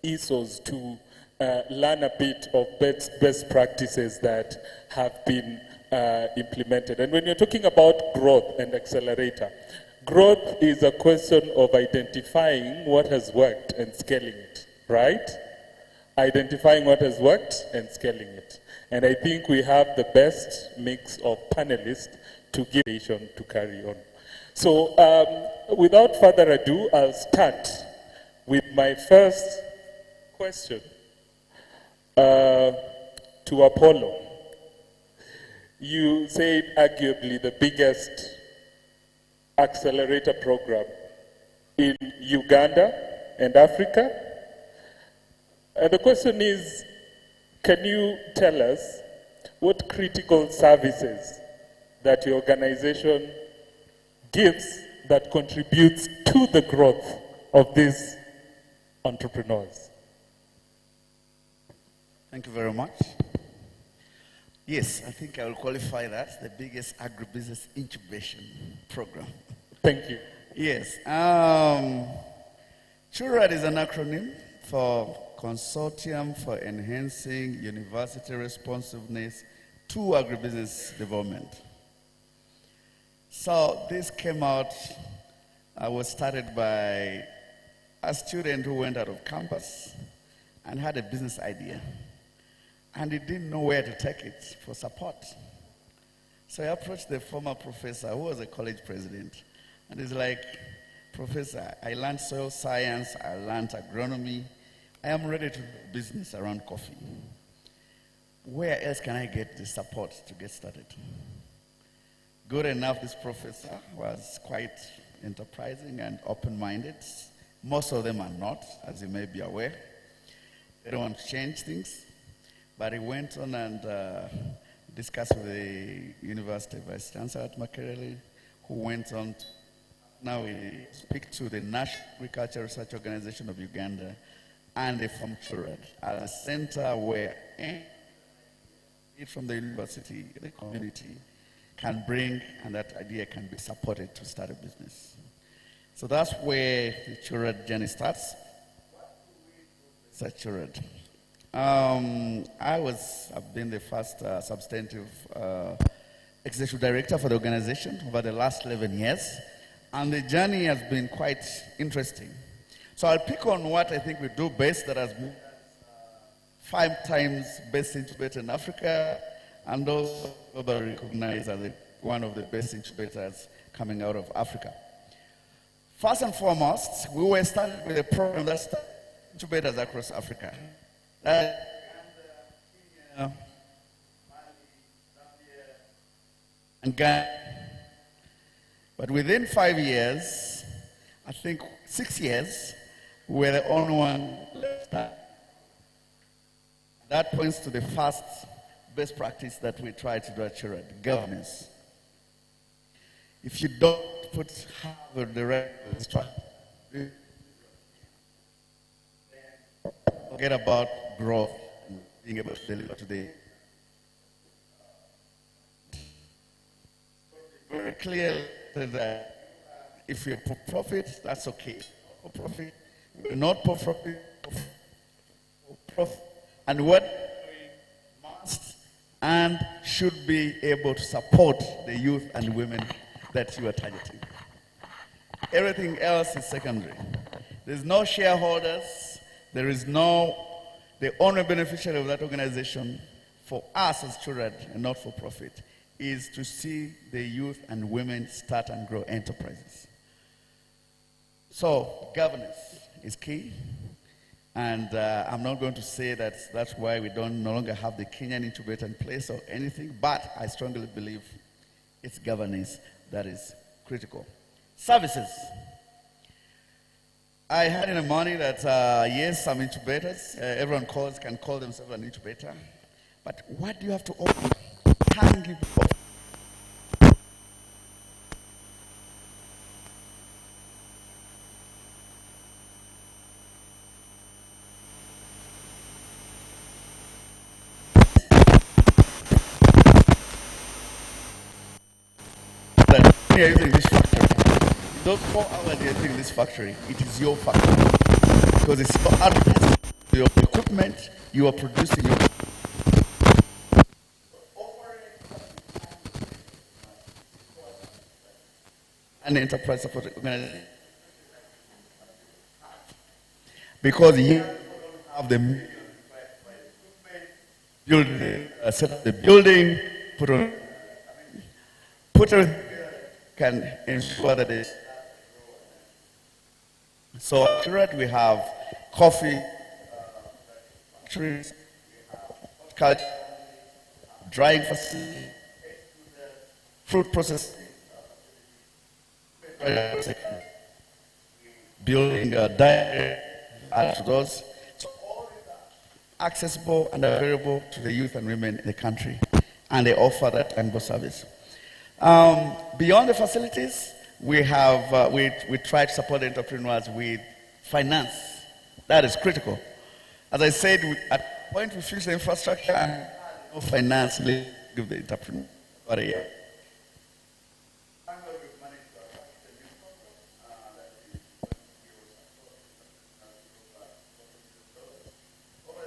ESOs to learn a bit of best practices that have been implemented. And when you're talking about growth and accelerator, growth is a question of identifying what has worked and scaling it, right? Identifying what has worked and scaling it. And I think we have the best mix of panelists to give to carry on. So without further ado, I'll start with my first question to Apollo. You said arguably the biggest accelerator program in Uganda and Africa. And the question is, can you tell us what critical services that your organization gives that contributes to the growth of these entrepreneurs? Thank you very much. Yes, I think I will qualify that, the biggest agribusiness incubation program. Thank you. Yes. CHURAD is an acronym for Consortium for Enhancing University Responsiveness to Agribusiness Development. So this came out, was started by a student who went out of campus and had a business idea. And he didn't know where to take it for support. So he approached the former professor, who was a college president, and he's like, "Professor, I learned soil science, I learned agronomy, I am ready to do business around coffee. Where else can I get the support to get started?" Good enough, this professor was quite enterprising and open-minded. Most of them are not, as you may be aware. They don't want to change things. But he went on and discussed with the University Vice Chancellor at Makerere, who went on to now speak to the National Agricultural Research Organization of Uganda, and they formed CHURAD as a center where from the university, the community can bring, and that idea can be supported to start a business. So that's where the CHURAD journey starts. Such CHURAD. I've been the first substantive executive director for the organization over the last 11 years, and the journey has been quite interesting. So I'll pick on what I think we do best, that has moved 5 times best incubator in Africa, and also recognized as one of the best incubators coming out of Africa. First and foremost, we were started with a program that started incubators across Africa. And Ghana. But within 5 years, I think 6 years, we were the only one left. That points to the first best practice that we try to do at CHURAD, governance. If you don't put the right structure, forget about growth and being able to deliver today. Very clear that if you're for profit, that's okay. For profit, not for profit, and what must and should be able to support the youth and women that you are targeting. Everything else is secondary. There's no shareholders. There is no, the only beneficiary of that organization for us as CHURAD and not for profit is to see the youth and women start and grow enterprises. So governance is key. And I'm not going to say that that's why we no longer have the Kenyan incubator in place or anything, but I strongly believe it's governance that is critical. Services. I heard in the morning that, yes, some incubators, everyone can call themselves an incubator, but what do you have to offer? Tangible offer. You're using this factory. Those 4 hours you're using this factory, it is your factory. Because it's your advertising. your equipment, you are producing your an enterprise support organization. Because you have the build, set up the building, put can ensure that it's so accurate. We have coffee, trees, culture, drying facility, fruit processing, building a diet, add to those. So all these are accessible and available to the youth and women in the country, and they offer that tangible service. Beyond the facilities, we have we try to support the entrepreneurs with finance. That is critical. As I said, at the point we fix the infrastructure and no finance, give the entrepreneur for a year. Over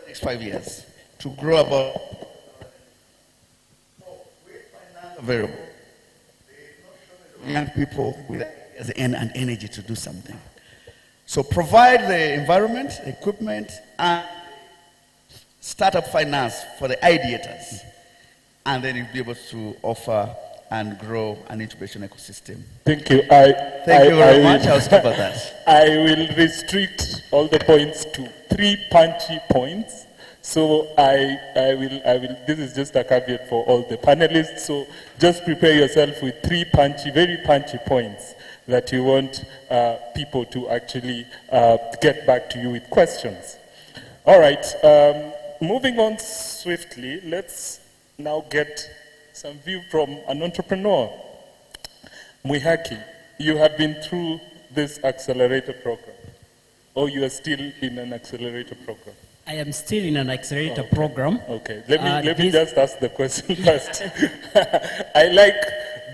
the next 5 years to grow about available. Young people with the and energy to do something. So provide the environment, equipment, and startup finance for the ideators. And then you'll be able to offer and grow an incubation ecosystem. Thank you. Thank you very much. I'll stop at that. I will restrict all the points to 3 punchy points. So I will, this is just a caveat for all the panelists. So just prepare yourself with 3 very punchy points that you want people to actually get back to you with questions. All right, moving on swiftly, let's now get some view from an entrepreneur. Mwihaki, you have been through this accelerator program, or you are still in an accelerator program? I am still in an accelerator program. Okay, let me just ask the question first. I like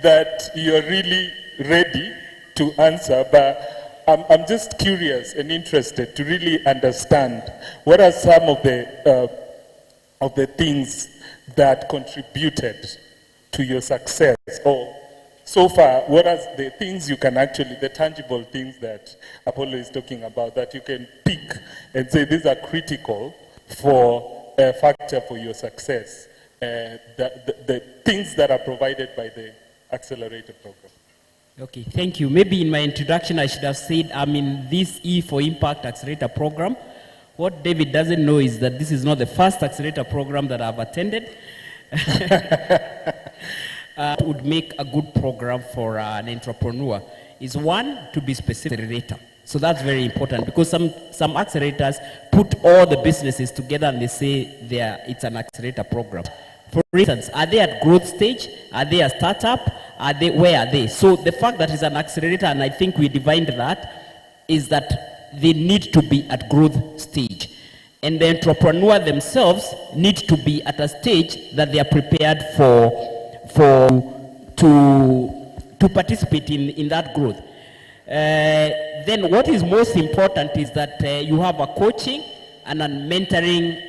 that you're really ready to answer, but I'm just curious and interested to really understand what are some of the things that contributed to your success, or so far, what are the things you can actually, the tangible things that Apollo is talking about, that you can pick and say these are critical for a factor for your success, the things that are provided by the accelerator program? Okay, thank you. Maybe in my introduction I should have said I'm in this E for Impact Accelerator program. What David doesn't know is that this is not the first accelerator program that I've attended. Would make a good program for an entrepreneur is one, to be specific accelerator. So that's very important, because some accelerators put all the businesses together and they say it's an accelerator program. For instance, are they at growth stage? Are they a startup? Where are they? So the fact that it's an accelerator, and I think we defined that, is that they need to be at growth stage. And the entrepreneur themselves need to be at a stage that they are prepared to participate in that growth. Then what is most important is that you have a coaching and a mentoring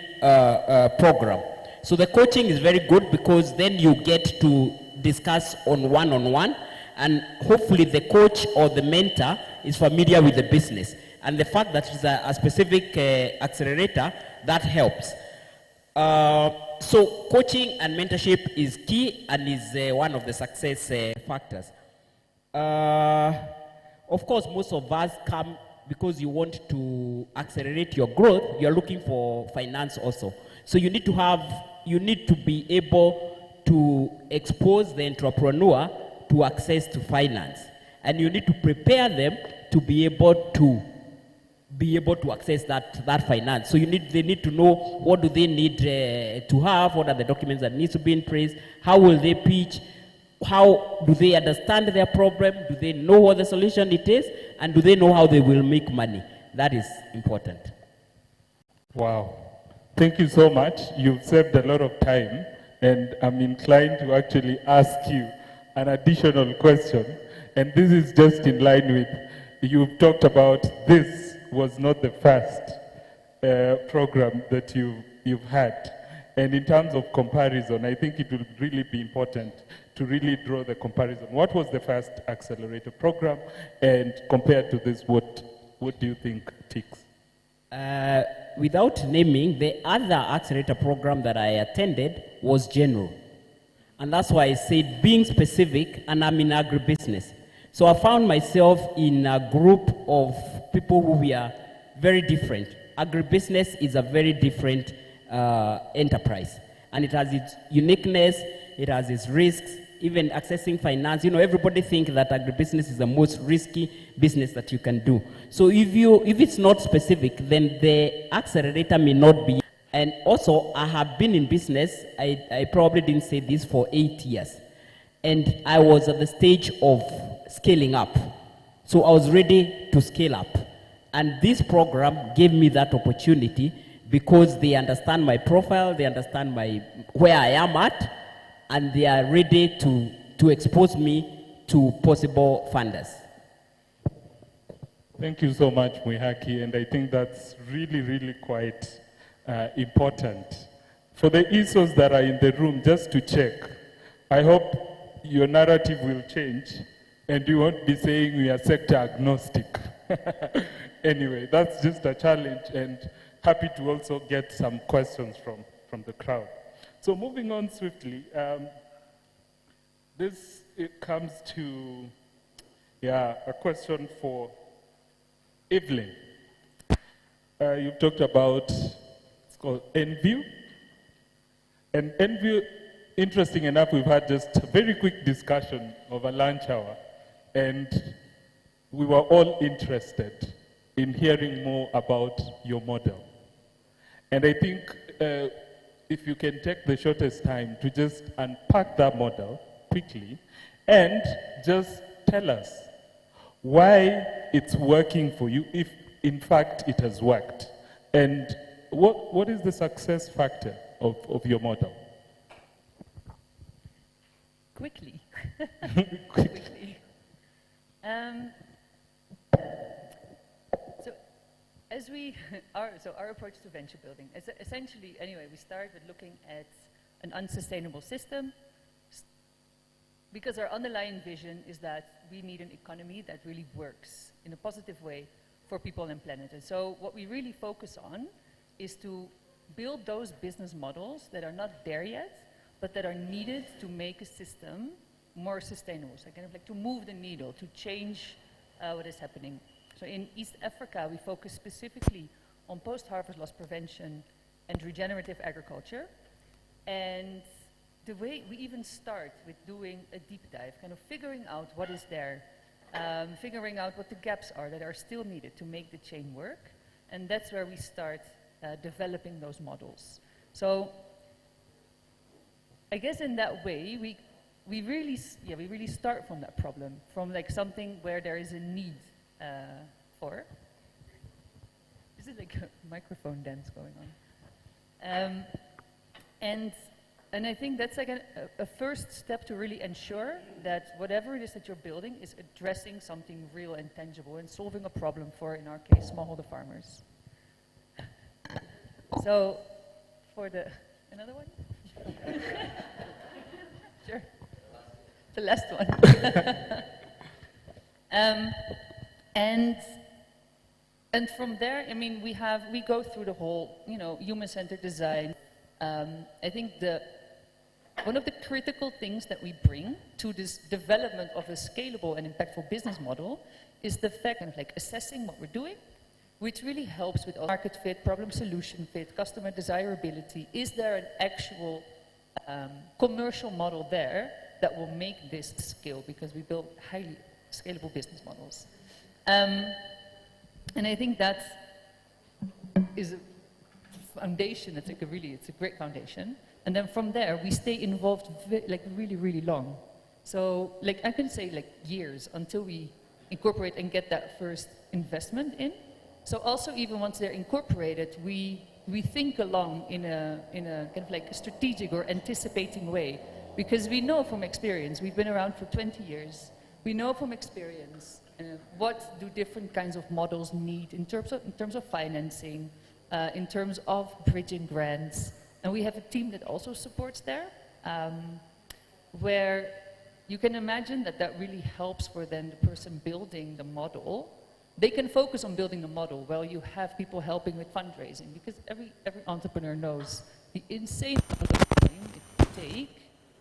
program. So the coaching is very good, because then you get to discuss on one-on-one, and hopefully the coach or the mentor is familiar with the business. And the fact that it's a specific accelerator, that helps. So coaching and mentorship is key and is one of the success factors. Of course, most of us come because you want to accelerate your growth. You're looking for finance also. So you need to be able to expose the entrepreneur to access to finance. And you need to prepare them to be able to access that finance. So they need to know what do they need to have, what are the documents that need to be in place, how will they pitch, how do they understand their problem, do they know what the solution it is, and do they know how they will make money. That is important. Wow. Thank you so much. You've saved a lot of time, and I'm inclined to actually ask you an additional question. And this is just in line with, you've talked about this was not the first program that you've had. And in terms of comparison, I think it will really be important to really draw the comparison. What was the first accelerator program, and compared to this, what do you think ticks? Without naming, the other accelerator program that I attended was general. And that's why I said being specific, and I'm in agribusiness. So I found myself in a group of people who were very different. Agribusiness is a very different enterprise. And it has its uniqueness, it has its risks, even accessing finance. You know, everybody thinks that agribusiness is the most risky business that you can do. So if it's not specific, then the accelerator may not be. And also, I have been in business, I probably didn't say this, for 8 years. And I was at the stage of scaling up. So I was ready to scale up. And this program gave me that opportunity because they understand my profile, they understand where I am at, and they are ready to expose me to possible funders. Thank you so much, Mwihaki, and I think that's really, really quite important. For the ESOs that are in the room, just to check, I hope your narrative will change and you won't be saying we are sector agnostic. Anyway, that's just a challenge, and happy to also get some questions from the crowd. So moving on swiftly, it comes to a question for Evelyn. You've talked about, it's called NView. And NView, interesting enough, we've had just a very quick discussion over lunch hour, and we were all interested in hearing more about your model. And I think if you can take the shortest time to just unpack that model quickly and just tell us why it's working for you, if in fact it has worked, and what is the success factor of your model? Quickly. Quickly. So our approach to venture building is essentially, anyway, we start with looking at an unsustainable system, because our underlying vision is that we need an economy that really works in a positive way for people and planet. And so what we really focus on is to build those business models that are not there yet, but that are needed to make a system more sustainable. So kind of like to move the needle, to change what is happening. So in East Africa, we focus specifically on post-harvest loss prevention and regenerative agriculture. And the way we even start with doing a deep dive, kind of figuring out what is there, figuring out what the gaps are that are still needed to make the chain work. And that's where we start developing those models. So I guess in that way, we really start from that problem, from like something where there is a need for. This is like a microphone dance going on. And I think that's like a first step to really ensure that whatever it is that you're building is addressing something real and tangible and solving a problem for, in our case, smallholder farmers. So, for another one? Sure. The last one. And from there, I mean, we go through the whole, human-centered design. I think one of the critical things that we bring to this development of a scalable and impactful business model is the fact of like assessing what we're doing, which really helps with market fit, problem solution fit, customer desirability. Is there an actual commercial model there that will make this scale? Because we build highly scalable business models. And I think that is a foundation. It's a great foundation. And then from there, we stay involved really, really long. So like I can say like years until we incorporate and get that first investment in. So also even once they're incorporated, we think along in a kind of like a strategic or anticipating way, because we know from experience, we've been around for 20 years. We know from experience what do different kinds of models need in terms of financing, in terms of bridging grants. And we have a team that also supports there, where you can imagine that that really helps for then the person building the model. They can focus on building the model while you have people helping with fundraising, because every entrepreneur knows the insane amount of time it takes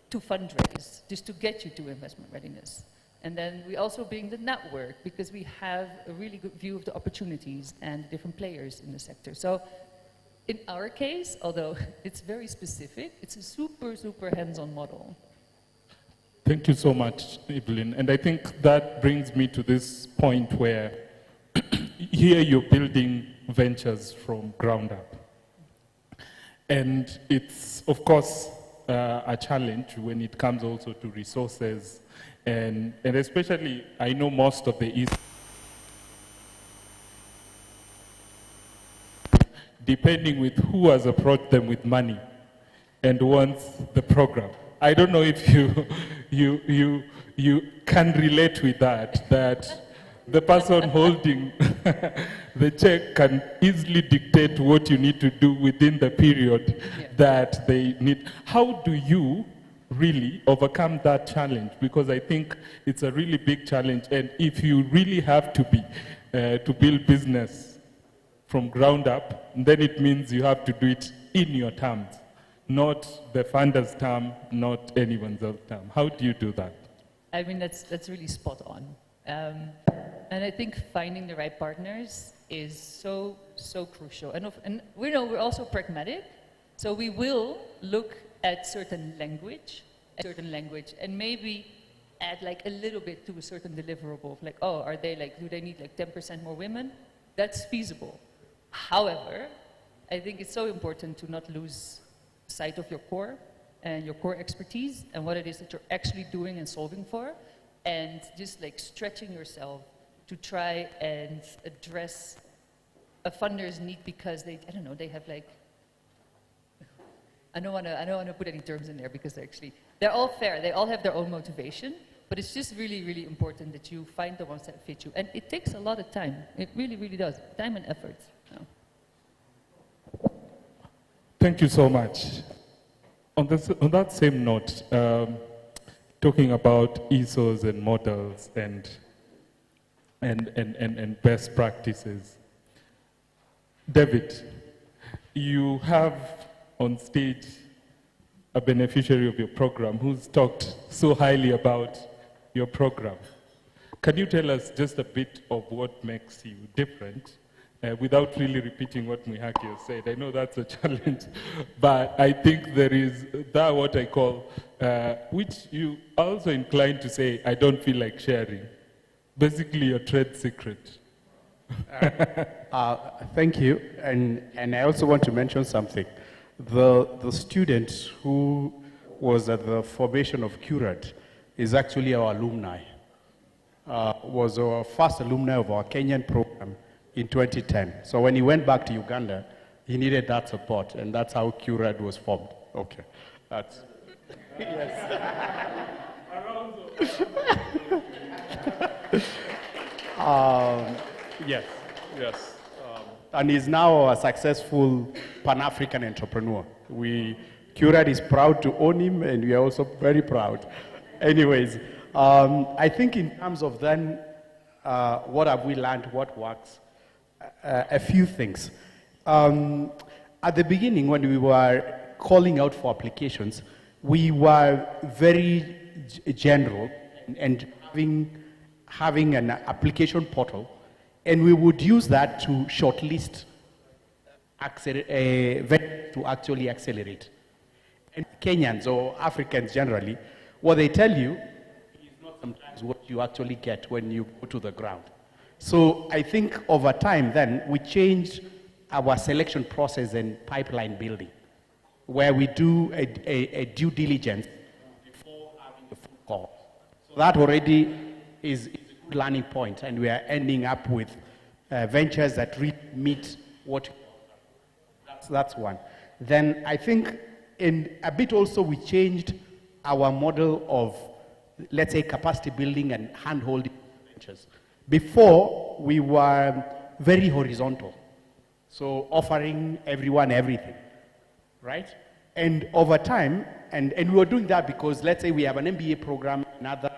to fundraise, just to get you to investment readiness. And then we also bring the network, because we have a really good view of the opportunities and the different players in the sector. So in our case, although it's very specific, it's a super, super hands-on model. Thank you so much, Evelyn. And I think that brings me to this point where here you're building ventures from ground up. And it's, of course, a challenge when it comes also to resources. And especially, I know most of the East, depending with who has approached them with money and wants the program. I don't know if you can relate with that the person holding the check can easily dictate what you need to do within the period that they need. How do you really overcome that challenge? Because I think it's a really big challenge, and if you really have to be to build business from ground up, then it means you have to do it in your terms, not the funder's term, not anyone's else term. How do you do that? I mean, that's really spot on. And I think finding the right partners is so, so crucial. And we know we're also pragmatic, so we will look at certain language, and maybe add like a little bit to a certain deliverable. Like, oh, are they like, do they need like 10% more women? That's feasible. However, I think it's so important to not lose sight of your core and your core expertise and what it is that you're actually doing and solving for, and just like stretching yourself to try and address a funder's need because they, I don't know, they have like, I don't want to put any terms in there because they're all fair. They all have their own motivation, but it's just really, really important that you find the ones that fit you. And it takes a lot of time. It really, really does. Time and effort. No. Thank you so much. On that same note, talking about ESOs and models and best practices, David, you have on stage a beneficiary of your program who's talked so highly about your program. Can you tell us just a bit of what makes you different without really repeating what Mwihaki has said? I know that's a challenge, but I think there is that what I call, which you also inclined to say, I don't feel like sharing. Basically your trade secret. Thank you, and I also want to mention something. The student who was at the formation of CURAD is actually our alumni. Was our first alumni of our Kenyan program in 2010. So when he went back to Uganda, he needed that support, and that's how CURAD was formed. Okay, that's... Yes. Yes. And he's now a successful Pan-African entrepreneur. CURAD is proud to own him, and we are also very proud. Anyways, I think in terms of then, what have we learned, what works, a few things. At the beginning, when we were calling out for applications, we were very general and having an application portal, and we would use that to shortlist to actually accelerate. And Kenyans or Africans generally, what they tell you is not sometimes what you actually get when you go to the ground. So I think over time then, we changed our selection process and pipeline building, where we do a due diligence before having the phone call. So that already is a good learning point, and we are ending up with ventures that really meet what that's one. Then I think in a bit also we changed our model of, let's say, capacity building and hand-holding ventures. Before, we were very horizontal. So offering everyone everything, right? And over time, and we were doing that because let's say we have an MBA program and other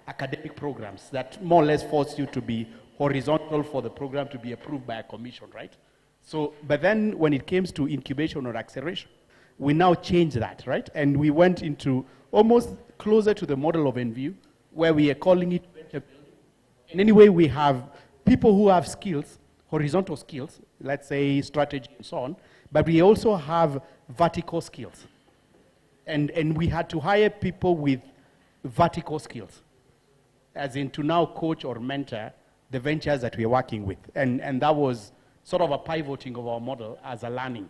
academic programs that more or less force you to be horizontal for the program to be approved by a commission, right? So, but then when it came to incubation or acceleration, we now changed that, right? And we went into almost closer to the model of NVU, where we are calling it venture building. And anyway, we have people who have skills, horizontal skills, let's say strategy and so on, but we also have vertical skills. And we had to hire people with vertical skills, as in to now coach or mentor the ventures that we're working with. And that was sort of a pivoting of our model as a learning.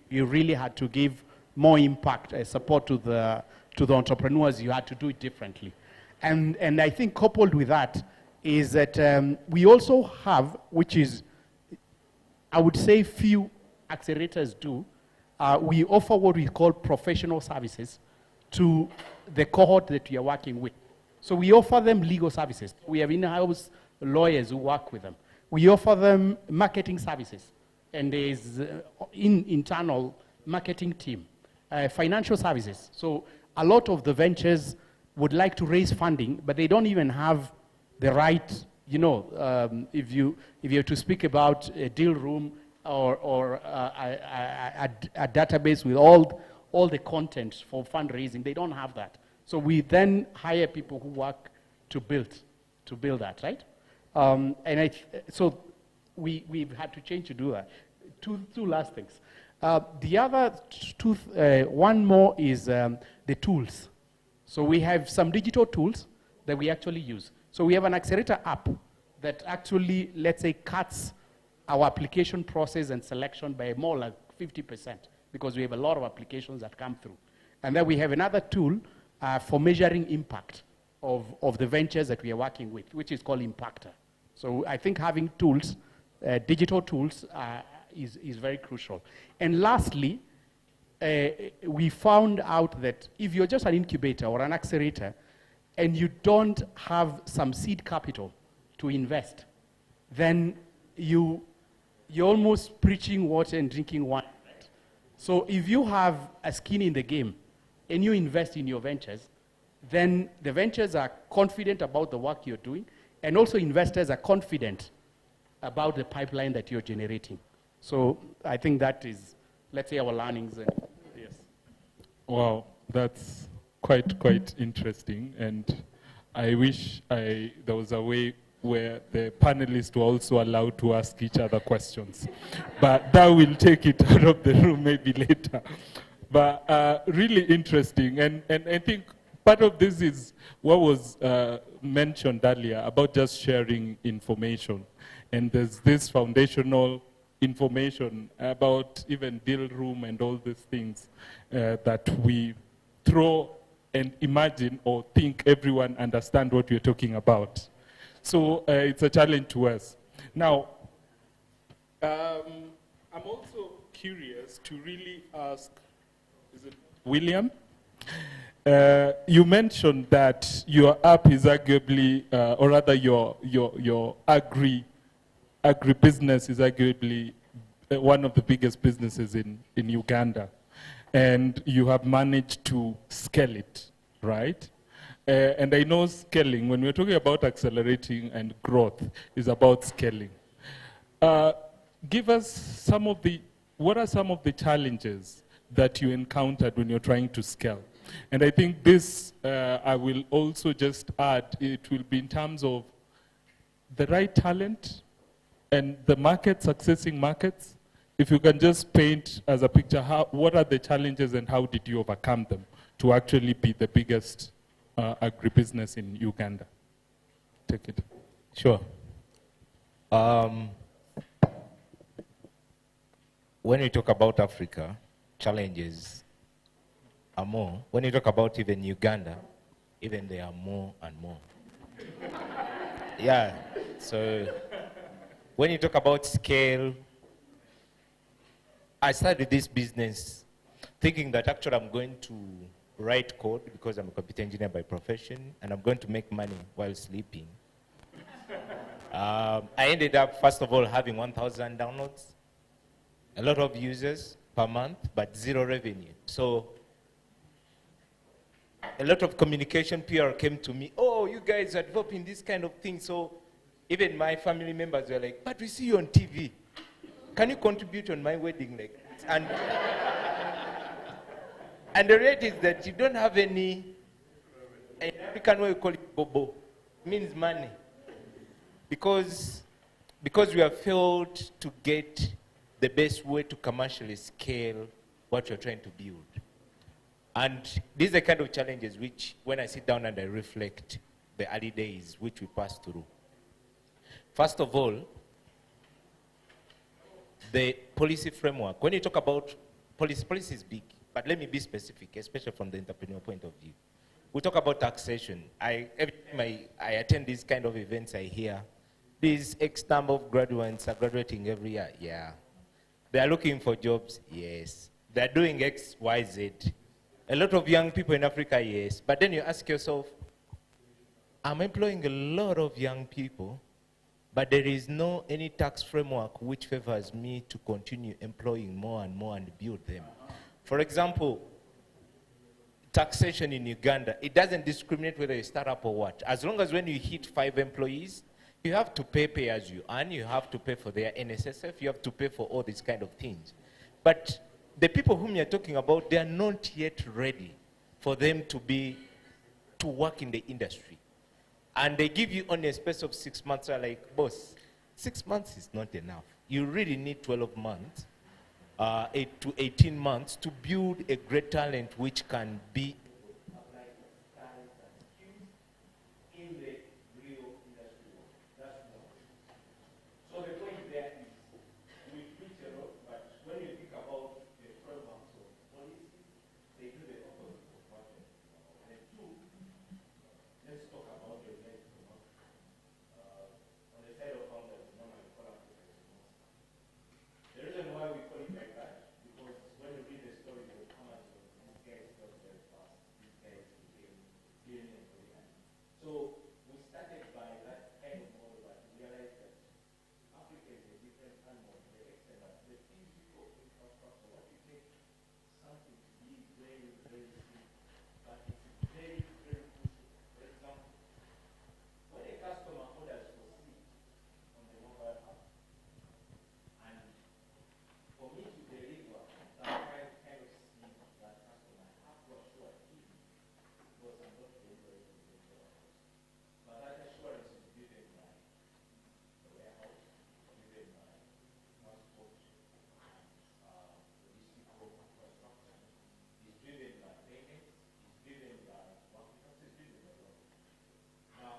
You really had to give more impact, support to the entrepreneurs. You had to do it differently. And I think coupled with that is that we also have, which is, I would say few accelerators do, we offer what we call professional services to the cohort that we are working with. So we offer them legal services. We have in-house lawyers who work with them. We offer them marketing services, and there is internal marketing team, financial services. So a lot of the ventures would like to raise funding, but they don't even have the right, you know, if you have to speak about a deal room or a database with all the content for fundraising, they don't have that. So we then hire people who work to build that, right? So we've had to change to do that. Two last things. The other one more is the tools. So we have some digital tools that we actually use. So we have an accelerator app that actually, let's say, cuts our application process and selection by more like 50%, because we have a lot of applications that come through. And then we have another tool for measuring impact of the ventures that we are working with, which is called Impactor. So I think having tools, digital tools, is very crucial. And lastly, we found out that if you're just an incubator or an accelerator and you don't have some seed capital to invest, then you're almost preaching water and drinking wine. Right? So if you have a skin in the game and you invest in your ventures, then the ventures are confident about the work you're doing, and also investors are confident about the pipeline that you're generating. So I think that is, let's say, our learnings. Yes. Wow, that's quite interesting. And I wish there was a way where the panelists were also allowed to ask each other questions. But that will take it out of the room maybe later. But really interesting. And I think part of this is what was mentioned earlier about just sharing information. And there's this foundational information about even deal room and all these things that we throw and imagine or think everyone understand what we're talking about. So it's a challenge to us. Now, I'm also curious to really ask, is it William? You mentioned that your app is arguably, or rather your agribusiness is arguably one of the biggest businesses in Uganda. And you have managed to scale it, right? And I know scaling, when we're talking about accelerating and growth, is about scaling. Give us what are some of the challenges that you encountered when you're trying to scale? And I think this, I will also just add, it will be in terms of the right talent and the markets, accessing markets. If you can just paint as a picture, what are the challenges and how did you overcome them to actually be the biggest agribusiness in Uganda? Take it. Sure. When we talk about Africa, challenges are more. When you talk about even Uganda, even there are more and more. Yeah, so when you talk about scale, I started this business thinking that actually I'm going to write code because I'm a computer engineer by profession, and I'm going to make money while sleeping. I ended up, first of all, having 1,000 downloads. a lot of users per month, but zero revenue. So a lot of communication PR came to me, oh, you guys are developing this kind of thing. So even my family members were like, but we see you on TV. Can you contribute on my wedding? Like, and the rate is that you don't have any, in African way we call it bobo, it means money. Because we have failed to get the best way to commercially scale what you're trying to build. And these are the kind of challenges which, when I sit down and I reflect the early days which we passed through. First of all, the policy framework. When you talk about policy is big, but let me be specific, especially from the entrepreneur point of view. We talk about taxation. Every time I attend these kind of events, I hear these X number of graduates are graduating every year. Yeah. They are looking for jobs. Yes. They are doing X, Y, Z. A lot of young people in Africa, yes. But then you ask yourself, I'm employing a lot of young people, but there is no any tax framework which favors me to continue employing more and more and build them. For example, taxation in Uganda, it doesn't discriminate whether you start up or what. As long as when you hit 5 employees, you have to pay as you earn, you have to pay for their NSSF, you have to pay for all these kind of things. But the people whom you're talking about, they are not yet ready for them to work in the industry. And they give you only a space of 6 months. They're like, boss, 6 months is not enough. You really need 12 months, 8 to 18 months to build a great talent which can be in the real industry. That's one. So the point there is, we preach a lot, but when you think about the frameworks of policy, they do the opposite of what they do. And two, let's talk about the next one. On the side of founders, normally collaborators. The reason why we call it like that, because when you read the story of Amazon, these guys got very fast. These guys became billionaires very early. So we started by that kind of model, but we realized that Africa is a different animal to the extent that the physical infrastructure, what you take something to be very, very simple, but it's very, very crucial. For example, when a customer orders for seed on the mobile app, and for me to deliver that kind of seed to that customer, I have to assure him, because I'm not delivering to the customer. But that assurance is given by the warehouse, given by transport, and logistical infrastructure, is driven by payments, is driven by marketers, is driven by a lot. Now,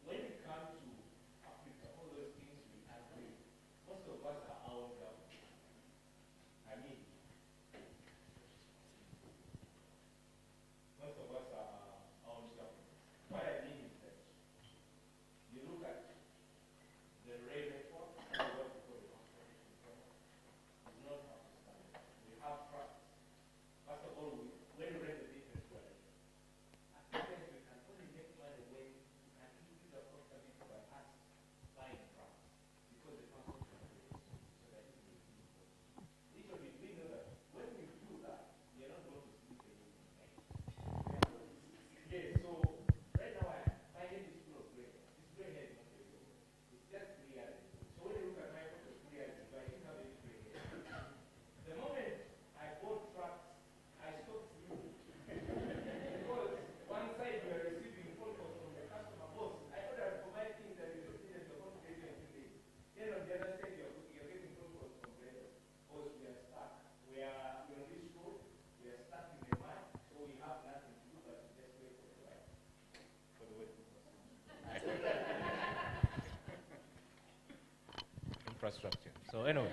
when we come to Africa, all those things we agree, most of us are our own government. I mean, most of us are our own government. What I mean is that you look at the rail network, what we call the transportation network, is not up to standard. We have trucks. First of all, when we run the business, we're like, Africans, we can only make money when we can increase our profitability by us buying trucks, because the transport is so that it is important. Literally, we know that when we do that, we are not going to see the income. Yeah, so right now I'm finding this full of gray. This gray hair is not very good. It's just clear. So when you look at my photo, clear, I didn't have any gray hair. The moment I bought trucks, I stopped moving. Because one side we are receiving phone calls from the customer, boss, I ordered for my things that you didn't support to get in 2 days. Then on the other side, you're getting phone calls from vendors. Boss, we are stuck. We are on this road, we are stuck in the mud, so we have nothing to do but to just wait for the ride. For the waiting infrastructure. So anyway,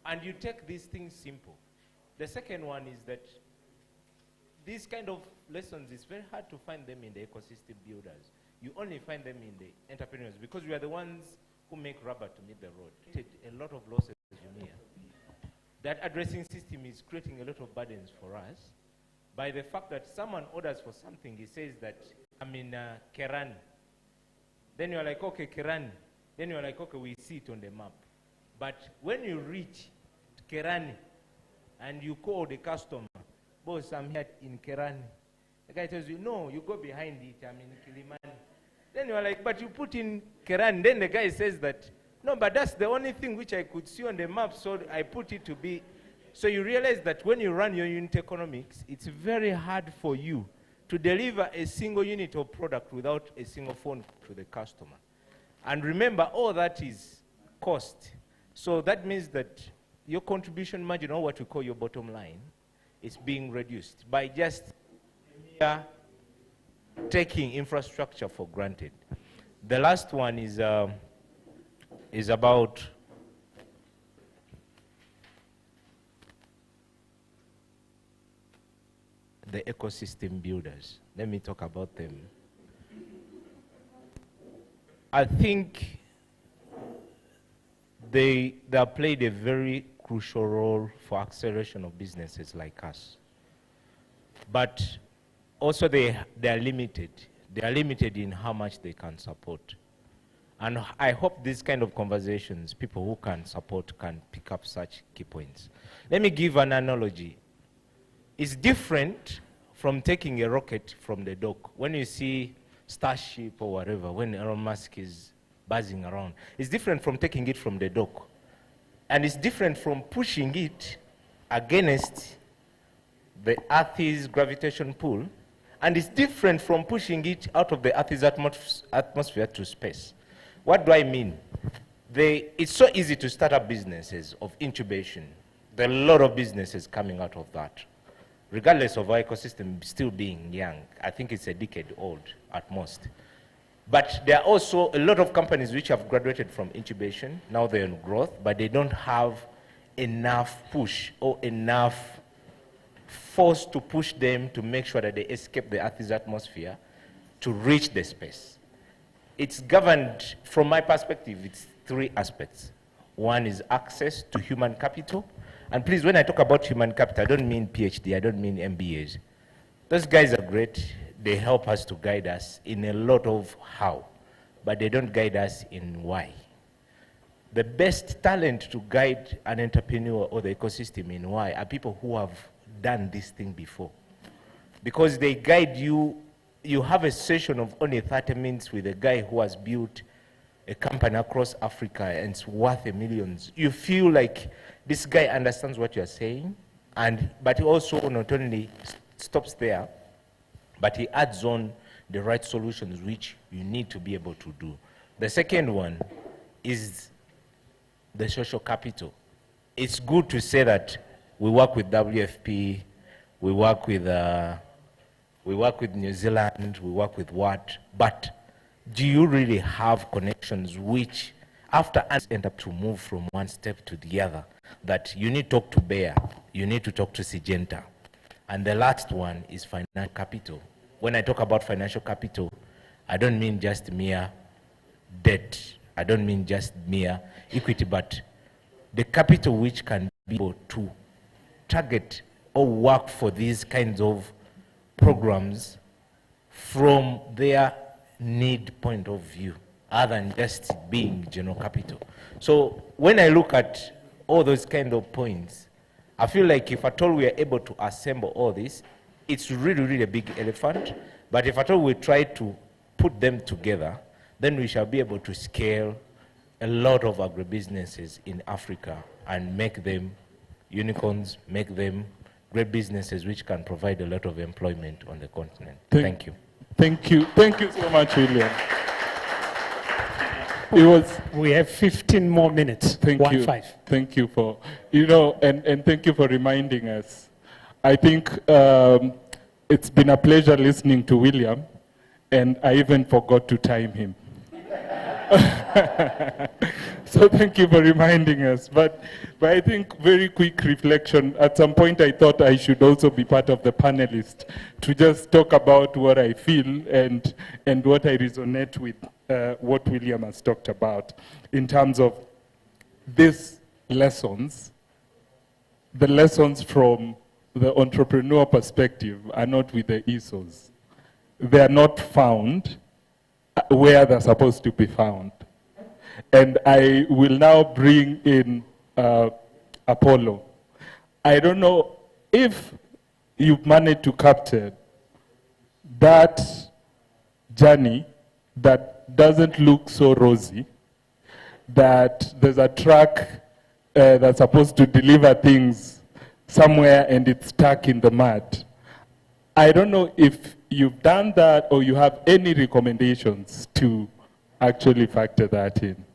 and you take these things simple. The second one is that these kind of lessons, it's very hard to find them in the ecosystem builders. You only find them in the entrepreneurs, because we are the ones who make rubber to meet the road. A lot of losses, you hear. That addressing system is creating a lot of burdens for us by the fact that someone orders for something, he says that I'm in Kerani. Then you're like, okay, Kerani, then you're like, okay, we see it on the map. But when you reach Kerani and you call the customer, boss, I'm here in Kerani. The guy tells you, no, you go behind it, I'm in Kilimani. Then you're like, but you put in Kerani. Then the guy says that, no, but that's the only thing which I could see on the map, so I put it to be. So you realize that when you run your unit economics, it's very hard for you to deliver a single unit of product without a single phone to the customer. And remember, all that is cost. So that means that your contribution margin, or what we call your bottom line, is being reduced by just taking infrastructure for granted. The last one is about the ecosystem builders. Let me talk about them. I think they have played a very crucial role for acceleration of businesses like us. But also they are limited. They are limited in how much they can support. And I hope these kind of conversations, people who can support can pick up such key points. Let me give an analogy. It's different from taking a rocket from the dock. When you see Starship or whatever, when Elon Musk is buzzing around, it's different from taking it from the dock. And it's different from pushing it against the Earth's gravitation pull. And it's different from pushing it out of the Earth's atmosphere to space. What do I mean? It's so easy to start up businesses of incubation. There are a lot of businesses coming out of that, regardless of our ecosystem still being young. I think it's a decade old at most. But there are also a lot of companies which have graduated from incubation. Now they're in growth, but they don't have enough push or enough force to push them to make sure that they escape the Earth's atmosphere to reach the space. It's governed, from my perspective, it's three aspects. One is access to human capital. And please, when I talk about human capital, I don't mean PhD, I don't mean MBAs. Those guys are great. They help us to guide us in a lot of how, but they don't guide us in why. The best talent to guide an entrepreneur or the ecosystem in why are people who have done this thing before. Because they guide you. You have a session of only 30 minutes with a guy who has built a company across Africa and it's worth millions. You feel like this guy understands what you're saying, but he also not only stops there, but he adds on the right solutions which you need to be able to do. The second one is the social capital. It's good to say that we work with WFP, we work with New Zealand, we work with what, but do you really have connections which, after us end up to move from one step to the other, that you need to talk to Bayer, you need to talk to Syngenta. And the last one is financial capital. When I talk about financial capital, I don't mean just mere debt, I don't mean just mere equity, but the capital which can be able to target or work for these kinds of programs from their need point of view, other than just being general capital. So when I look at all those kind of points, I feel like if at all we are able to assemble all this, it's really, really a big elephant. But if at all we try to put them together, then we shall be able to scale a lot of agribusinesses in Africa and make them unicorns, make them great businesses which can provide a lot of employment on the continent. Thank you. Thank you. Thank you so much, William. We have 15 more minutes. Thank you. Thank you for, and thank you for reminding us. I think it's been a pleasure listening to William, and I even forgot to time him. So thank you for reminding us. But I think very quick reflection. At some point I thought I should also be part of the panelists to just talk about what I feel and what I resonate with what William has talked about in terms of these lessons. The lessons from the entrepreneur perspective are not with the ESOs. They are not found where they're supposed to be found. And I will now bring in Apollo. I don't know if you've managed to capture that journey that doesn't look so rosy, that there's a truck that's supposed to deliver things somewhere and it's stuck in the mud. I don't know if you've done that or you have any recommendations to actually factor that in.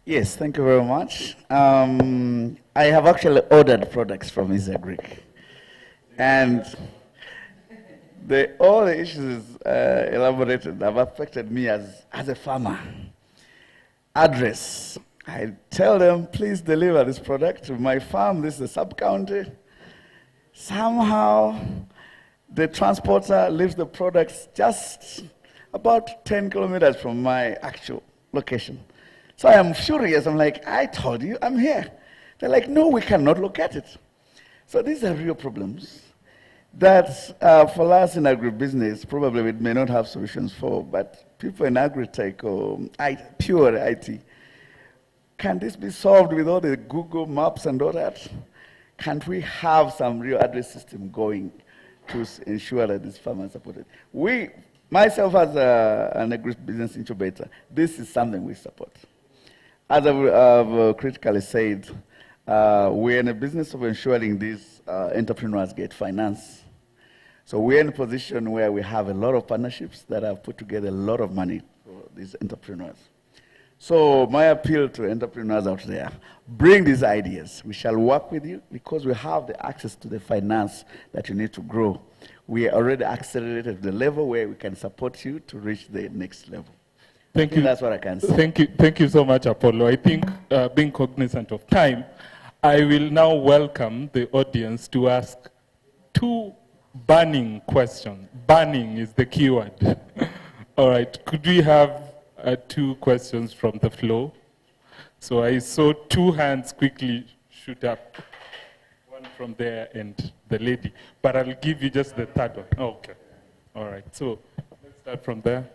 Yes, thank you very much. I have actually ordered products from Agric. And all the issues elaborated have affected me as a farmer. Address. I tell them, please deliver this product to my farm. This is a sub-county. Somehow, the transporter leaves the products just about 10 kilometers from my actual location. So I am furious. I'm like, I told you I'm here. They're like, no, we cannot locate it. So these are real problems that for us in agribusiness, probably we may not have solutions for, but people in agri-tech or pure IT, can this be solved with all the Google Maps and all that? Can't we have some real address system going to ensure that these farmers are supported? Myself as an agribusiness incubator, this is something we support. As I've critically said, we're in a business of ensuring these entrepreneurs get finance. So we're in a position where we have a lot of partnerships that have put together a lot of money for these entrepreneurs. So my appeal to entrepreneurs out there, bring these ideas. We shall work with you because we have the access to the finance that you need to grow. We are already accelerated the level where we can support you to reach the next level. Thank you. That's what I can say. Thank you so much, Apollo. I think being cognizant of time, I will now welcome the audience to ask two burning questions. Burning is the keyword. All right, could we have two questions from the floor? So I saw two hands quickly shoot up. One from there and the lady. But I'll give you just the third one. Oh, okay. All right, so let's start from there.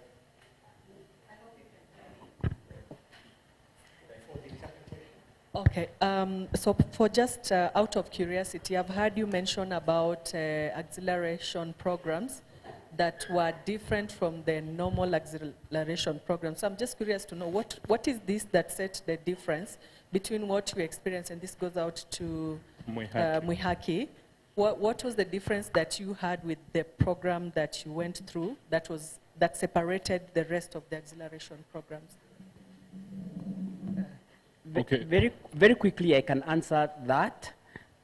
Okay, so for just out of curiosity, I've heard you mention about acceleration programs that were different from the normal acceleration programs. So I'm just curious to know, what is this that set the difference between what you experienced, and this goes out to Mwihaki. What was the difference that you had with the program that you went through that separated the rest of the acceleration programs? Okay. Very quickly, I can answer that.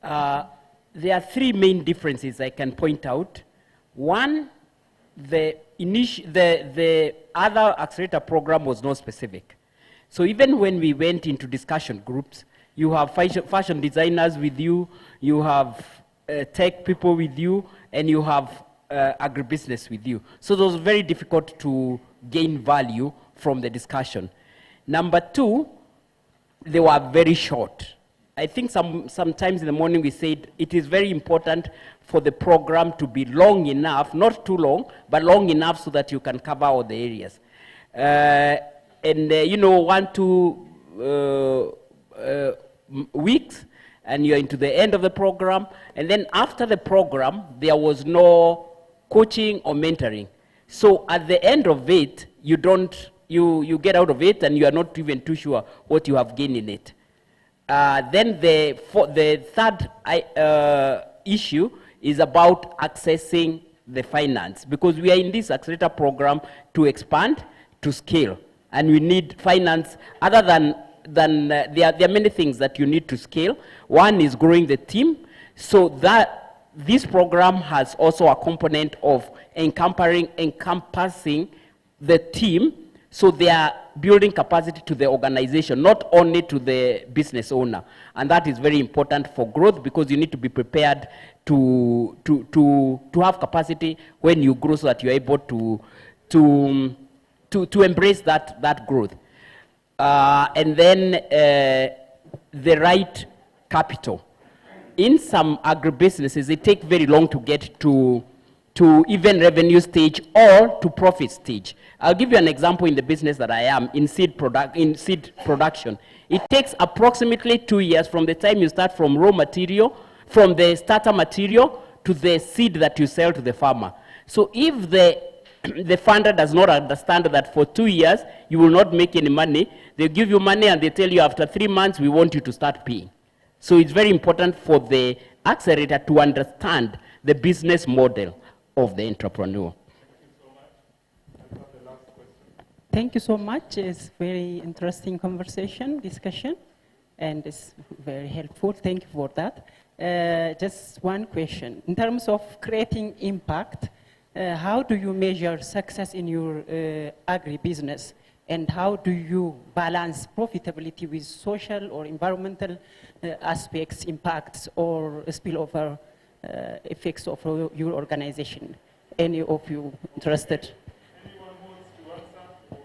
There are three main differences I can point out. One, the other accelerator program was not specific. So even when we went into discussion groups, you have fashion designers with you, you have tech people with you, and you have agribusiness with you. So it was very difficult to gain value from the discussion. Number two, they were very short. I think sometimes in the morning we said it is very important for the program to be long enough, not too long, but long enough so that you can cover all the areas. You know, 1-2 weeks, and you're into the end of the program, and then after the program, there was no coaching or mentoring. So at the end of it, you get out of it, and you are not even too sure what you have gained in it. Then the third issue is about accessing the finance, because we are in this accelerator program to expand, to scale, and we need finance. Other than there are many things that you need to scale. One is growing the team, so that this program has also a component of encompassing the team. So they are building capacity to the organization, not only to the business owner. And that is very important for growth, because you need to be prepared to have capacity when you grow, so that you're able to embrace that growth. And then the right capital. In some agribusinesses, it takes very long to get to to even revenue stage or to profit stage. I'll give you an example in the business that I am in seed production. It takes approximately 2 years from the time you start from raw material, from the starter material to the seed that you sell to the farmer. So if the funder does not understand that for 2 years you will not make any money, they give you money and they tell you after 3 months we want you to start paying. So it's very important for the accelerator to understand the business model of the entrepreneur. Thank you so much. It's very interesting conversation, discussion, and it's very helpful. Thank you for that. Just one question. In terms of creating impact, how do you measure success in your agribusiness? And how do you balance profitability with social or environmental aspects, impacts, or spillover effects of your organization? Any of you interested? Anyone wants to answer?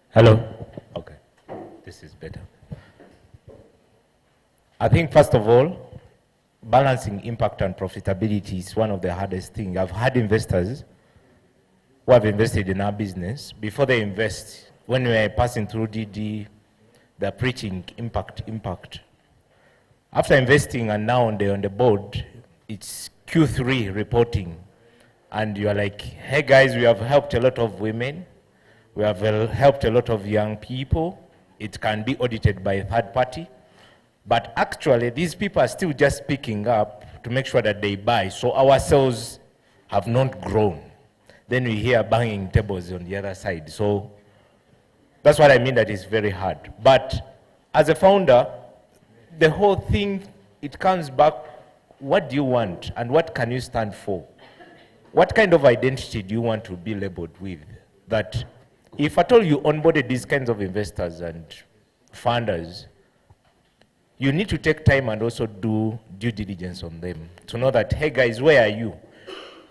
Hello? Okay, this is better. I think first of all, balancing impact and profitability is one of the hardest things. I've had investors who have invested in our business. Before they invest, when we are passing through DD, they're preaching impact. After investing and now they're on the board, it's Q3 reporting. And you're like, hey guys, we have helped a lot of women. We have helped a lot of young people. It can be audited by a third party. But actually, these people are still just picking up to make sure that they buy. So our sales have not grown. Then we hear banging tables on the other side. So that's what I mean that it's very hard. But as a founder, the whole thing, it comes back, what do you want and what can you stand for? What kind of identity do you want to be labeled with? That if at all you onboarded these kinds of investors and funders, you need to take time and also do due diligence on them to know that, hey guys, where are you?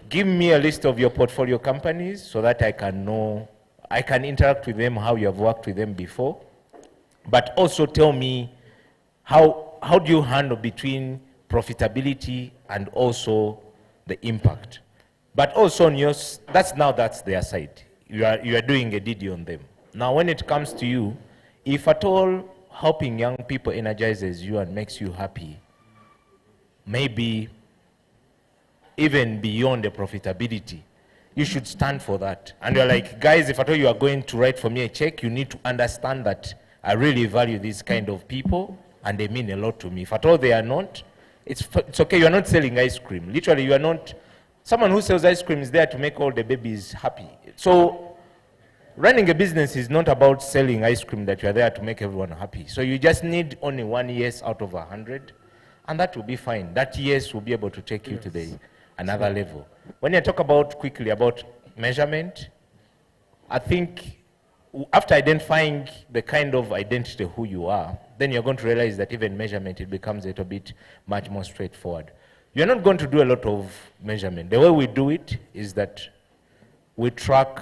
Give me a list of your portfolio companies so that I can know, I can interact with them, how you have worked with them before. But also tell me, how do you handle between profitability and also the impact? But also on yours, that's their side. You are doing a DD on them. Now when it comes to you, if at all helping young people energizes you and makes you happy, maybe even beyond the profitability, you should stand for that. And you're like, guys, if at all you are going to write for me a check, you need to understand that I really value these kind of people and they mean a lot to me. If at all they are not, it's okay, you're not selling ice cream. Literally, you are not, someone who sells ice cream is there to make all the babies happy. So running a business is not about selling ice cream that you are there to make everyone happy. So you just need only 1 yes out of 100, and that will be fine. That yes will be able to take you to another level. When you talk about quickly about measurement, I think after identifying the kind of identity who you are, then you're going to realize that even measurement, it becomes a little bit much more straightforward. You're not going to do a lot of measurement. The way we do it is that we track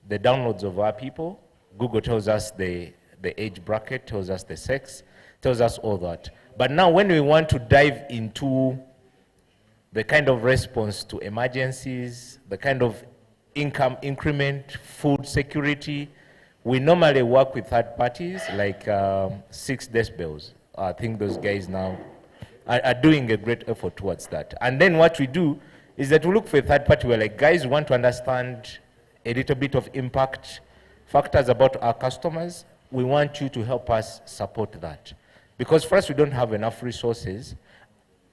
the downloads of our people. Google tells us the age bracket, tells us the sex, tells us all that. But now when we want to dive into the kind of response to emergencies, the kind of income increment, food security, we normally work with third parties like 6 decibels. I think those guys now are doing a great effort towards that. And then what we do is that we look for a third party. We're like, guys, we want to understand a little bit of impact factors about our customers. We want you to help us support that. Because first, we don't have enough resources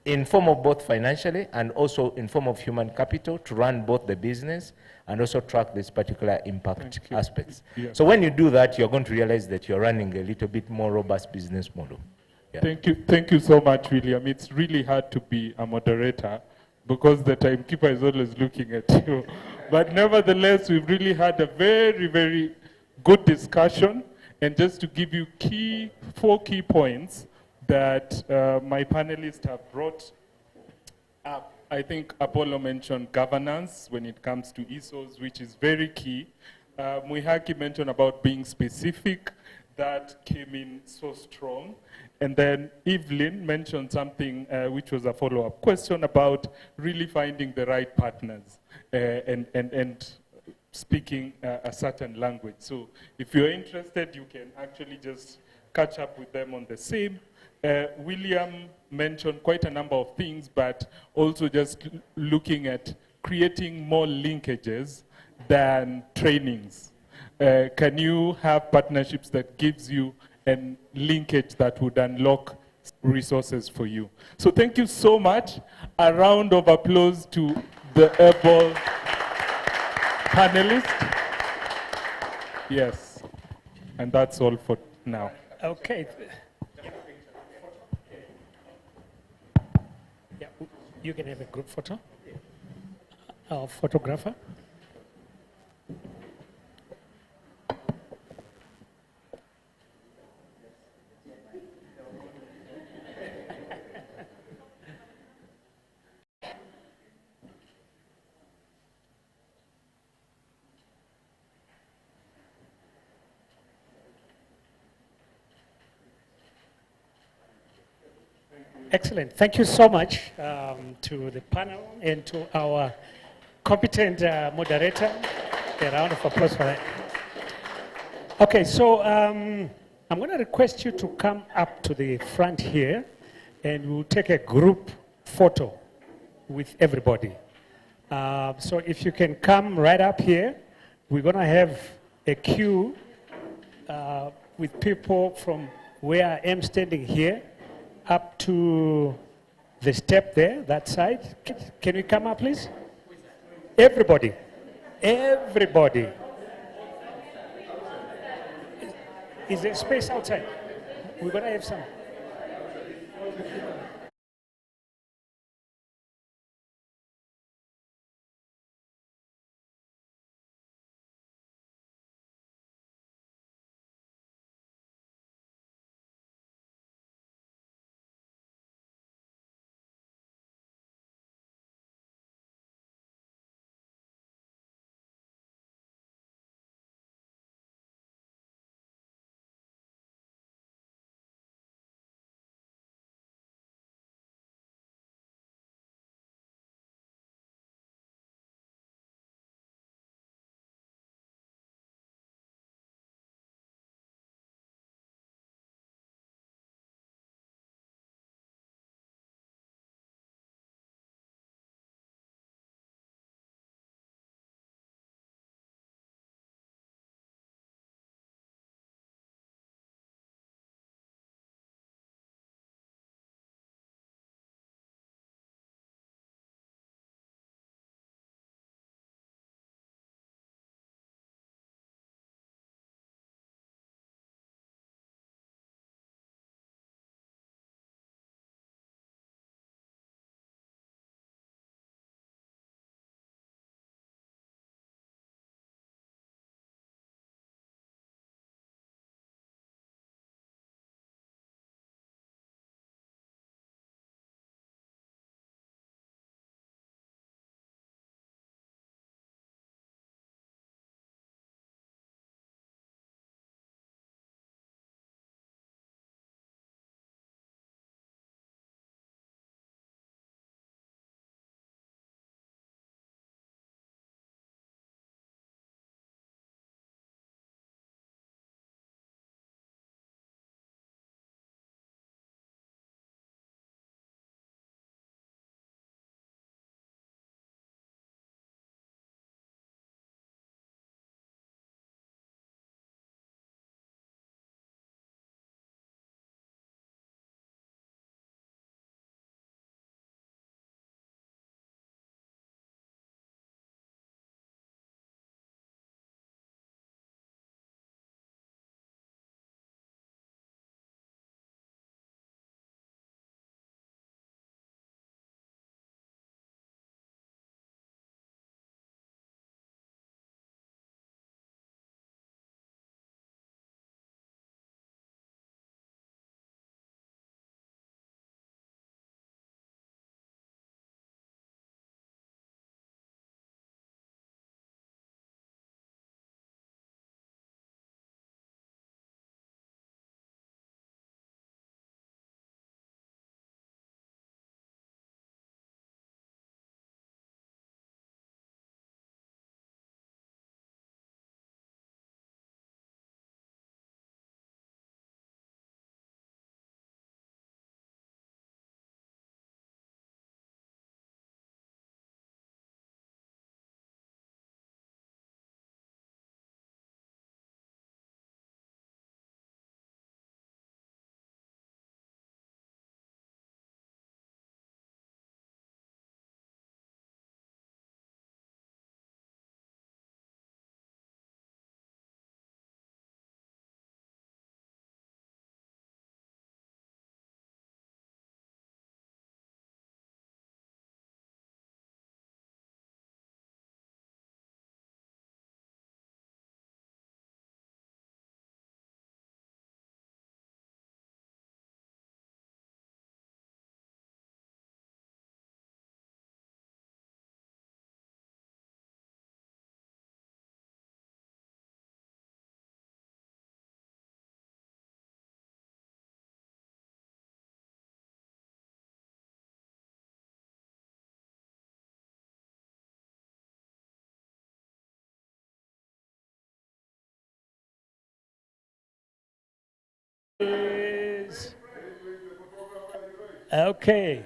in form of both financially and also in form of human capital to run both the business and also track this particular impact aspects. Yeah. So when you do that, you're going to realize that you're running a little bit more robust business model. Yeah. Thank you so much, William. It's really hard to be a moderator because the timekeeper is always looking at you. But nevertheless, we've really had a very, very good discussion. And just to give you 4 key points that my panelists have brought up. I think Apollo mentioned governance when it comes to ESOs, which is very key. Muihaki mentioned about being specific, that came in so strong. And then Evelyn mentioned something which was a follow-up question about really finding the right partners and speaking a certain language. So if you're interested, you can actually just catch up with them on the same. William mentioned quite a number of things, but also just looking at creating more linkages than trainings. Can you have partnerships that gives you a linkage that would unlock resources for you? So thank you so much. A round of applause to the able panelists. Yes, and that's all for now. Okay. Yeah, you can have a group photo. Photographer. Excellent. Thank you so much to the panel and to our competent moderator. A round of applause for that. Okay, so I'm going to request you to come up to the front here, and we'll take a group photo with everybody. So if you can come right up here, we're going to have a queue with people from where I am standing here up to the step there, that side. Can we come up, please? Everybody. Everybody. Is there space outside? We're going to have some. Is okay.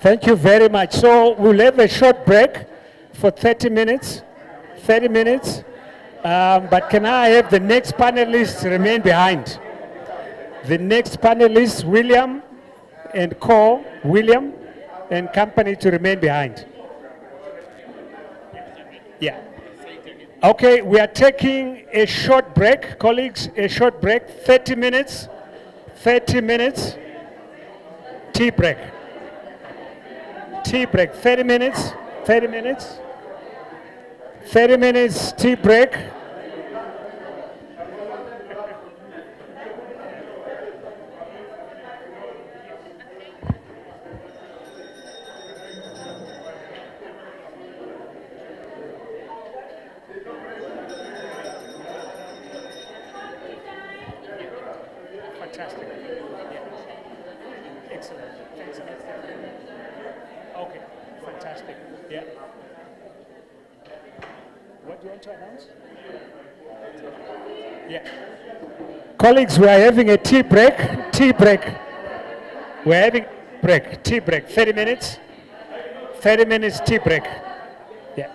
Thank you very much. So we'll have a short break for 30 minutes. 30 minutes. But can I have the next panelists remain behind? The next panelists, William and William and company to remain behind. Yeah. Okay, we are taking a short break, colleagues, a short break, 30 minutes. 30 minutes. Tea break. Tea break, 30 minutes, 30 minutes. 30 minutes tea break. Fantastic. Yeah. Excellent. Excellent. Okay, fantastic. Yeah. What do you want to announce? Yeah. Colleagues, we are having a tea break. Tea break. We're having break. Tea break. 30 minutes. 30 minutes tea break. Yeah.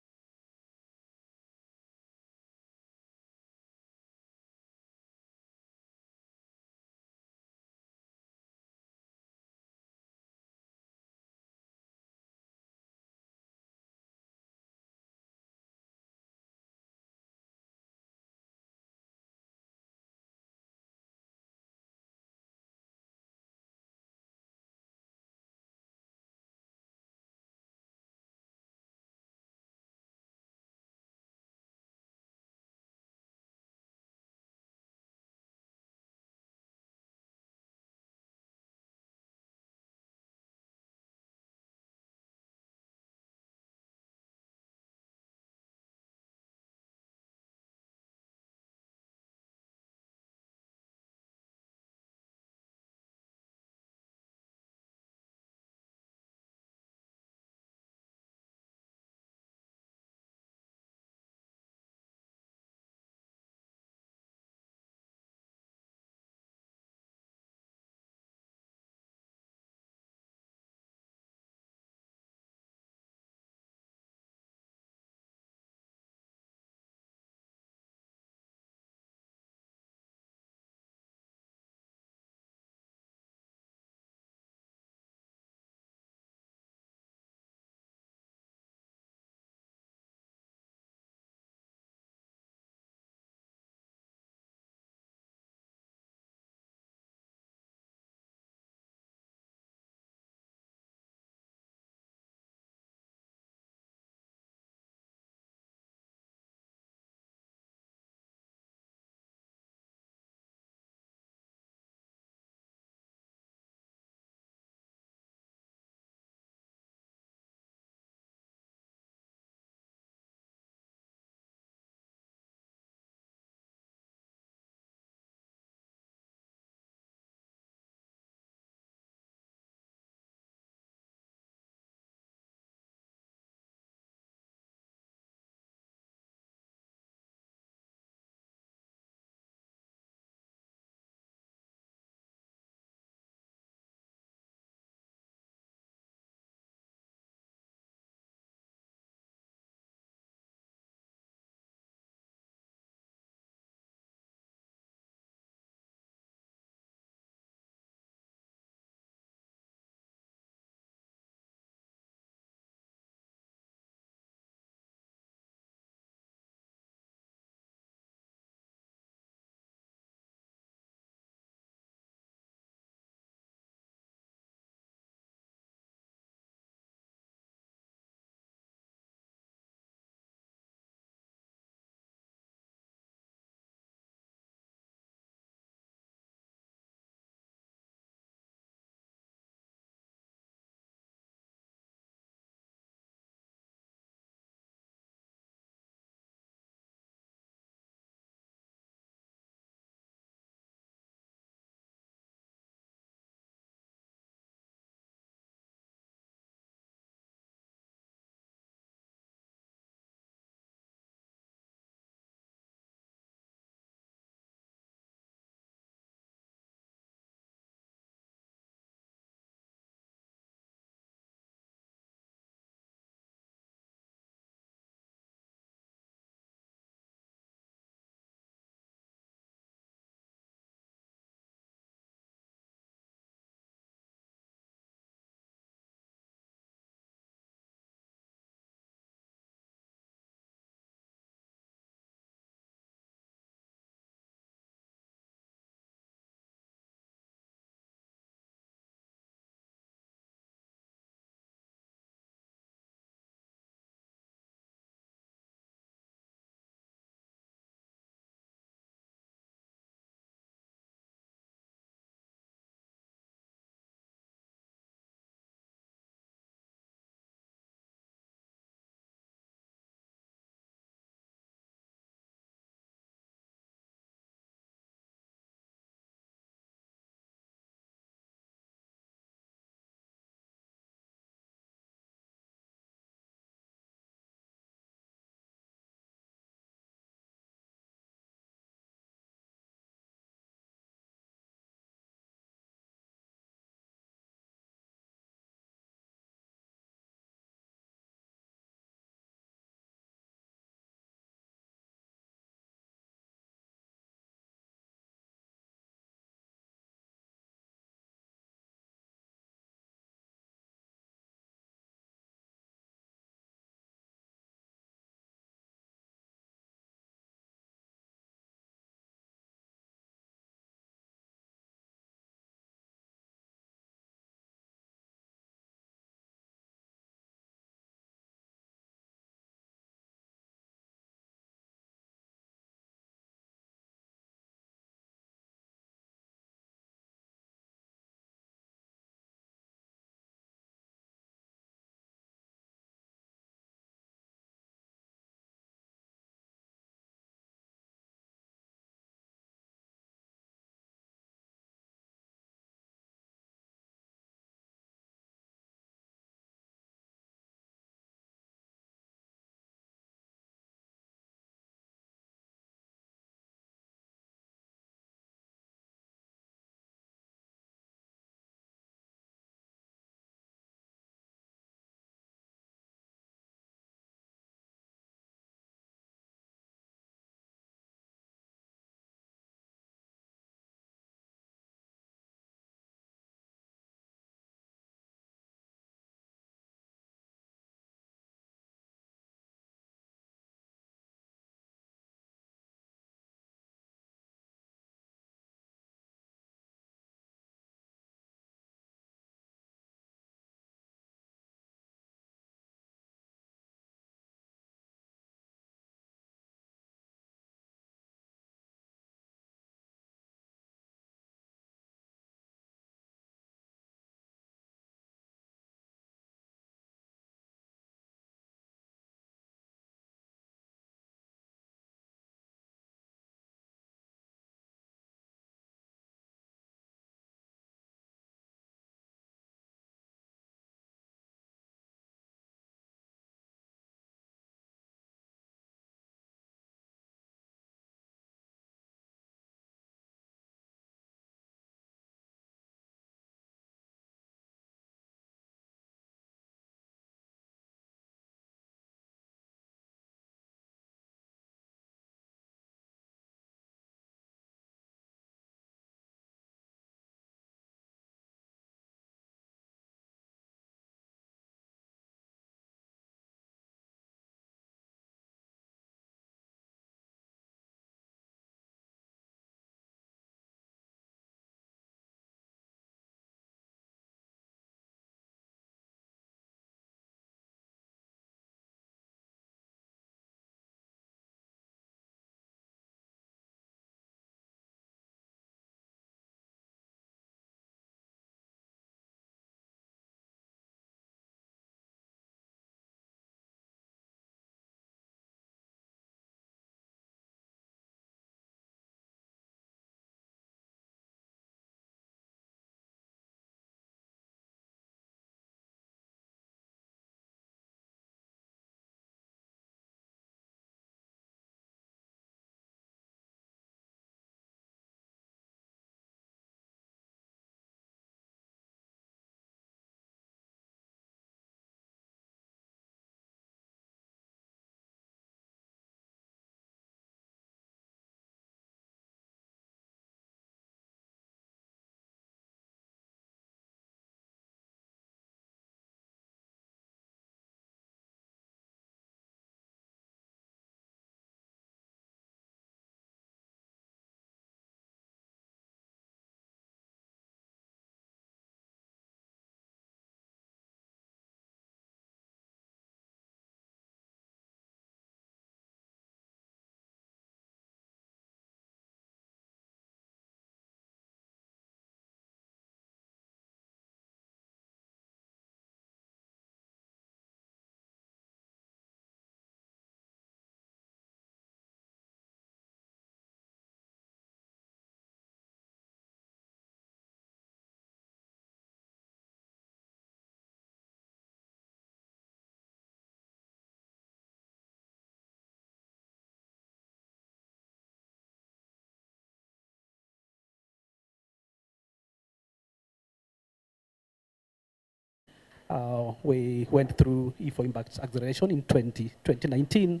We went through E4 Impact Acceleration in 2019,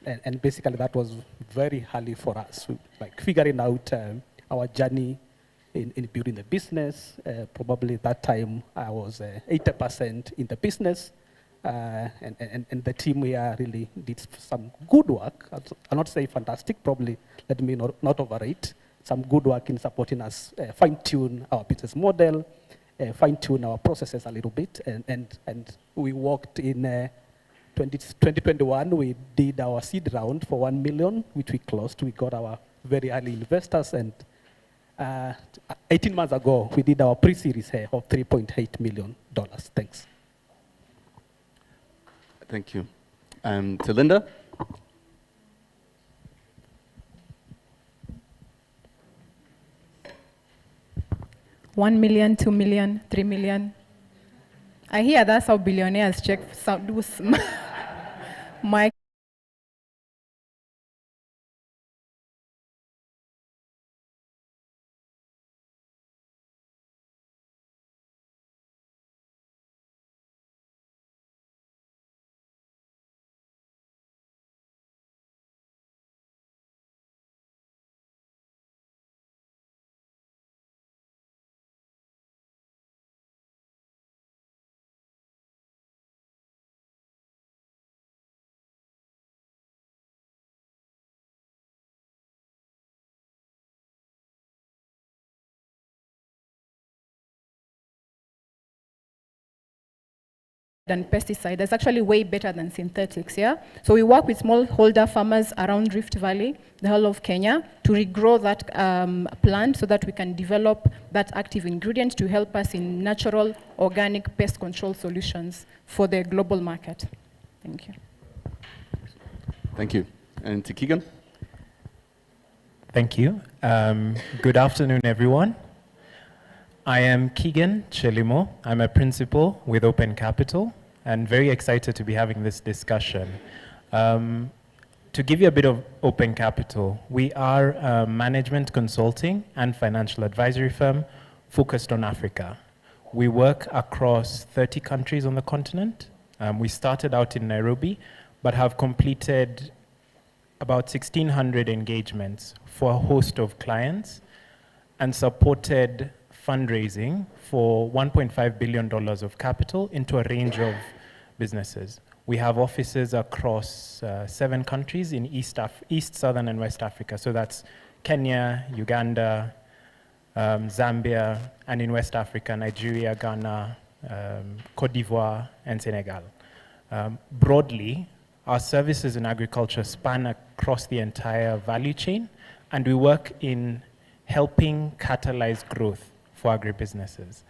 and basically that was very early for us, like figuring out our journey in building the business. Probably that time I was 80% in the business, and the team here really did some good work. I'll not say fantastic, probably let me not overrate, some good work in supporting us fine-tune our business model, fine-tune our processes a little bit, and we worked in 2021, we did our seed round for 1 million, which we closed. We got our very early investors, and 18 months ago, we did our pre-series here of $3.8 million. Thanks. Thank you. To Linda. $1 million, $2 million, $3 million. I hear that's how billionaires check my than pesticide. It's actually way better than synthetics, yeah? So we work with smallholder farmers around Rift Valley, the whole of Kenya, to regrow that plant so that we can develop that active ingredient to help us in natural, organic pest control solutions for the global market. Thank you. Thank you. And to Keegan. Thank you. Good afternoon, everyone. I am Keegan Chelimo. I'm a principal with Open Capital and very excited to be having this discussion. To give you a bit of Open Capital, we are a management consulting and financial advisory firm focused on Africa. We work across 30 countries on the continent. We started out in Nairobi, but have completed about 1,600 engagements for a host of clients and supported fundraising for $1.5 billion of capital into a range of businesses. We have offices across 7 countries in East, Southern, and West Africa. So that's Kenya, Uganda, Zambia, and in West Africa, Nigeria, Ghana, Cote d'Ivoire, and Senegal. Broadly, our services in agriculture span across the entire value chain, and we work in helping catalyze growth for agribusinesses.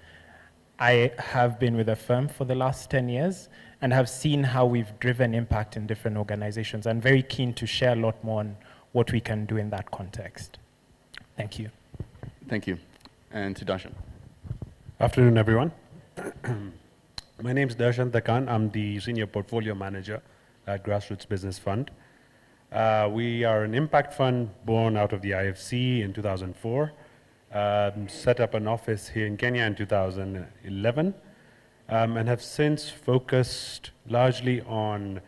I have been with the firm for the last 10 years and have seen how we've driven impact in different organizations. I'm very keen to share a lot more on what we can do in that context. Thank you. Thank you. And to Darshan. Afternoon, everyone. My name is Darshan Thakan. I'm the Senior Portfolio Manager at Grassroots Business Fund. We are an impact fund born out of the IFC in 2004. Set up an office here in Kenya in 2011, and have since focused largely on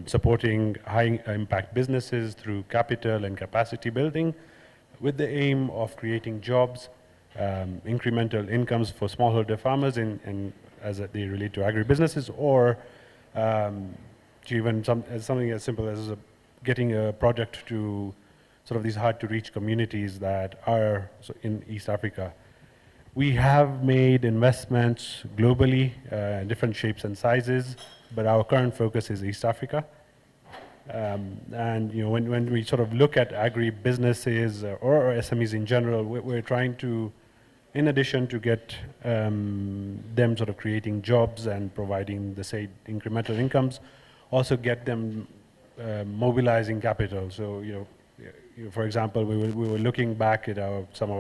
supporting high-impact businesses through capital and capacity building with the aim of creating jobs, incremental incomes for smallholder farmers as they relate to agribusinesses, or even something as simple as getting a project to sort of these hard-to-reach communities that are in East Africa. We have made investments globally, different shapes and sizes, but our current focus is East Africa. And when we sort of look at agri-businesses or SMEs in general, we're trying to, in addition to get them sort of creating jobs and providing the incremental incomes, also get them mobilizing capital. So for example, we were looking back at some of our